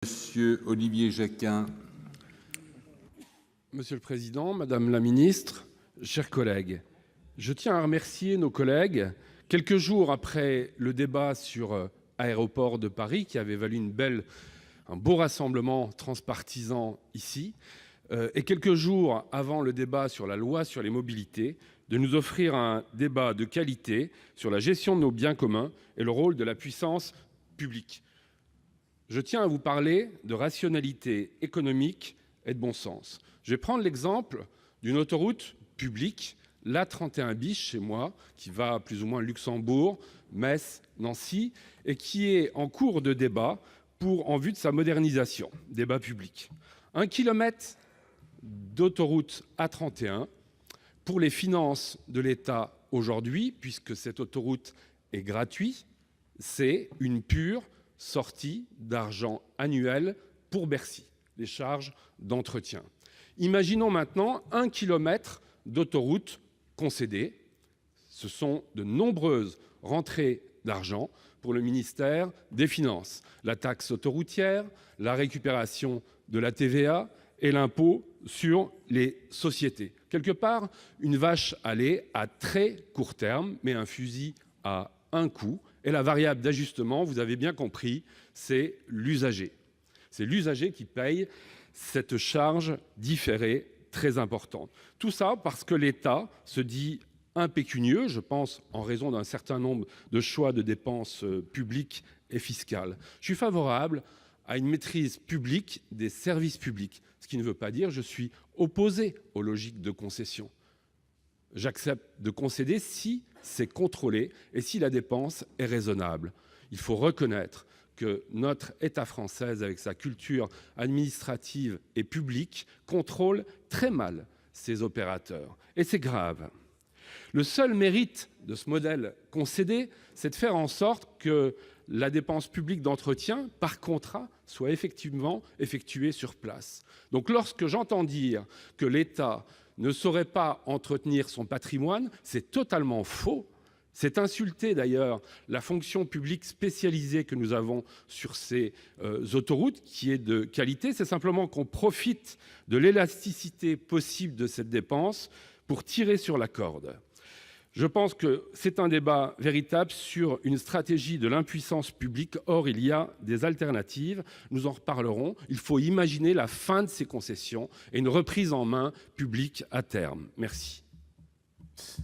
Monsieur Olivier Jacquin. Monsieur le Président, Madame la Ministre, chers collègues, je tiens à remercier nos collègues. Quelques jours après le débat sur Aéroports de Paris, qui avait valu un beau rassemblement transpartisan ici, et quelques jours avant le débat sur la loi sur les mobilités, de nous offrir un débat de qualité sur la gestion de nos biens communs et le rôle de la puissance publique. Je tiens à vous parler de rationalité économique et de bon sens. Je vais prendre l'exemple d'une autoroute publique, l'A31 bis chez moi, qui va plus ou moins Luxembourg, Metz, Nancy, et qui est en cours de débat en vue de sa modernisation, débat public. 1 kilomètre d'autoroute A31 pour les finances de l'État aujourd'hui, puisque cette autoroute est gratuite, c'est une pure sortie d'argent annuel pour Bercy, les charges d'entretien. Imaginons maintenant 1 kilomètre d'autoroute concédée. Ce sont de nombreuses rentrées d'argent pour le ministère des Finances. La taxe autoroutière, la récupération de la TVA et l'impôt sur les sociétés. Quelque part, une vache à lait à très court terme, mais un fusil à un coup. Et la variable d'ajustement, vous avez bien compris, c'est l'usager. C'est l'usager qui paye cette charge différée très importante. Tout ça parce que l'État se dit impécunieux, je pense en raison d'un certain nombre de choix de dépenses publiques et fiscales. Je suis favorable à une maîtrise publique des services publics, ce qui ne veut pas dire que je suis opposé aux logiques de concession. J'accepte de concéder si c'est contrôlé et si la dépense est raisonnable. Il faut reconnaître que notre État français, avec sa culture administrative et publique, contrôle très mal ses opérateurs. Et c'est grave. Le seul mérite de ce modèle concédé, c'est de faire en sorte que la dépense publique d'entretien, par contrat, soit effectivement effectuée sur place. Donc lorsque j'entends dire que l'État ne saurait pas entretenir son patrimoine, c'est totalement faux. C'est insulter d'ailleurs la fonction publique spécialisée que nous avons sur ces autoroutes, qui est de qualité. C'est simplement qu'on profite de l'élasticité possible de cette dépense pour tirer sur la corde. Je pense que c'est un débat véritable sur une stratégie de l'impuissance publique. Or, il y a des alternatives. Nous en reparlerons. Il faut imaginer la fin de ces concessions et une reprise en main publique à terme. Merci.